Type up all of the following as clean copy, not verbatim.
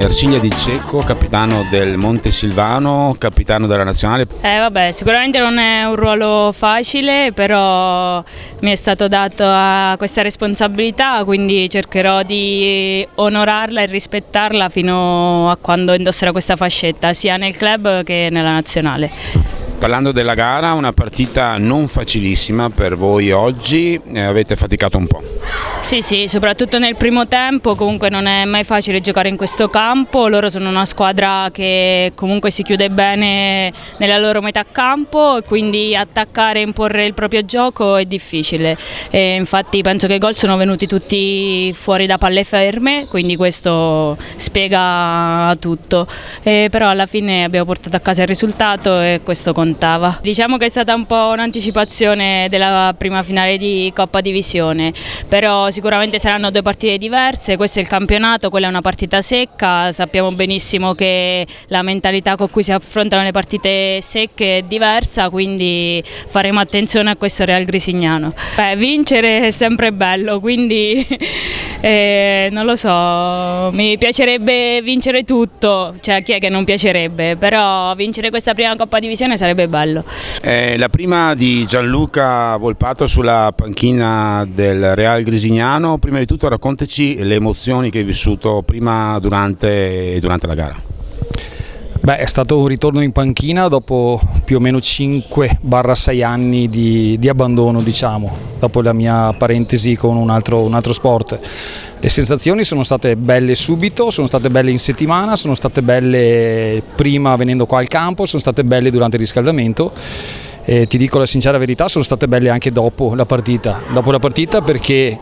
Ersilia Di Cecco, capitano del Montesilvano, capitano della nazionale. Vabbè, sicuramente non è un ruolo facile, però mi è stato dato questa responsabilità, quindi cercherò di onorarla e rispettarla fino a quando indosserò questa fascetta, sia nel club che nella nazionale. Parlando della gara, una partita non facilissima per voi oggi, avete faticato un po'. Sì, soprattutto nel primo tempo, comunque non è mai facile giocare in questo campo, loro sono una squadra che comunque si chiude bene nella loro metà campo e quindi attaccare e imporre il proprio gioco è difficile. E infatti penso che i gol sono venuti tutti fuori da palle ferme, quindi questo spiega tutto. Però alla fine abbiamo portato a casa il risultato e questo contava. Diciamo che è stata un po' un'anticipazione della prima finale di Coppa Divisione, però sicuramente saranno due partite diverse, questo è il campionato, quella è una partita secca, sappiamo benissimo che la mentalità con cui si affrontano le partite secche è diversa, quindi faremo attenzione a questo Real Grisignano. Vincere è sempre bello, quindi non lo so, mi piacerebbe vincere tutto, cioè chi è che non piacerebbe, però vincere questa prima Coppa Divisione sarebbe bello. La prima di Gianluca Volpato sulla panchina del Real Grisignano. Prima di tutto raccontaci le emozioni che hai vissuto prima, durante e durante la gara. Beh, è stato un ritorno in panchina dopo più o meno 5-6 anni di abbandono, diciamo, dopo la mia parentesi con un altro sport. Le sensazioni sono state belle subito, sono state belle in settimana, sono state belle prima venendo qua al campo, sono state belle durante il riscaldamento. E ti dico la sincera verità, sono state belle anche dopo la partita perché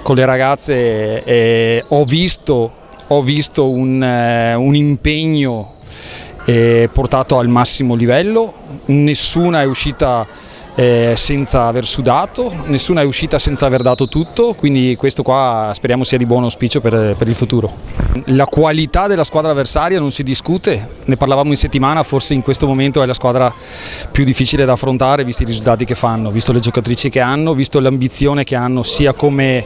con le ragazze ho visto un impegno portato al massimo livello, nessuna è uscita senza aver sudato, nessuna è uscita senza aver dato tutto, quindi questo qua speriamo sia di buon auspicio per il futuro. La qualità della squadra avversaria non si discute, ne parlavamo in settimana, forse in questo momento è la squadra più difficile da affrontare visti i risultati che fanno, visto le giocatrici che hanno, visto l'ambizione che hanno sia come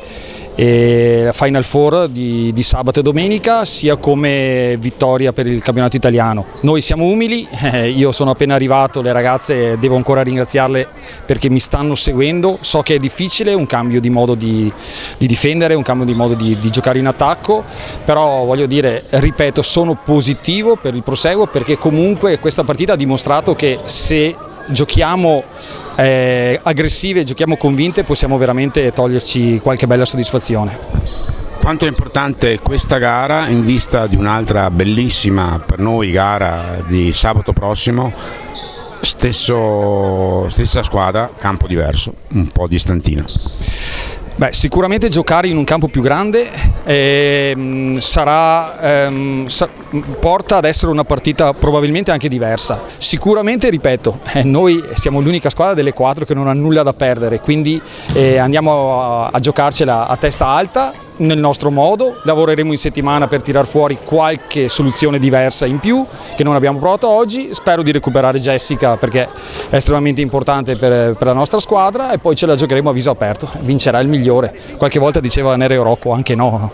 la Final Four di sabato e domenica sia come vittoria per il campionato italiano. Noi siamo umili, io sono appena arrivato, le ragazze devo ancora ringraziarle perché mi stanno seguendo, so che è difficile, un cambio di modo di difendere, un cambio di modo di giocare in attacco, però voglio dire, ripeto, sono positivo per il proseguo perché comunque questa partita ha dimostrato che se giochiamo aggressive, giochiamo convinte, possiamo veramente toglierci qualche bella soddisfazione. Quanto è importante questa gara in vista di un'altra bellissima per noi gara di sabato prossimo, stessa squadra, campo diverso, un po' distantina. Beh, sicuramente giocare in un campo più grande porta ad essere una partita probabilmente anche diversa. Sicuramente, ripeto, noi siamo l'unica squadra delle 4 che non ha nulla da perdere, quindi andiamo a giocarcela a testa alta nel nostro modo, lavoreremo in settimana per tirar fuori qualche soluzione diversa in più che non abbiamo provato oggi, spero di recuperare Jessica perché è estremamente importante per la nostra squadra e poi ce la giocheremo a viso aperto, vincerà il migliore, qualche volta diceva Nereo Rocco, anche no.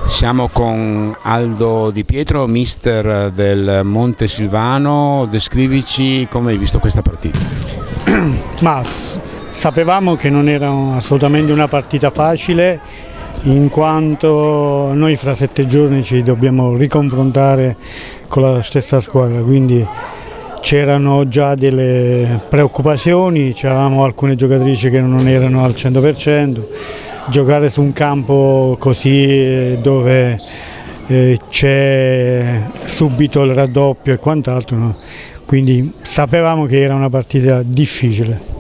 Siamo con Aldo Di Pietro, mister del Montesilvano, descrivici come hai visto questa partita. Ma sapevamo che non era assolutamente una partita facile, in quanto noi fra 7 giorni ci dobbiamo riconfrontare con la stessa squadra, quindi c'erano già delle preoccupazioni, c'avevamo alcune giocatrici che non erano al 100%, giocare su un campo così dove c'è subito il raddoppio e quant'altro, no? Quindi sapevamo che era una partita difficile.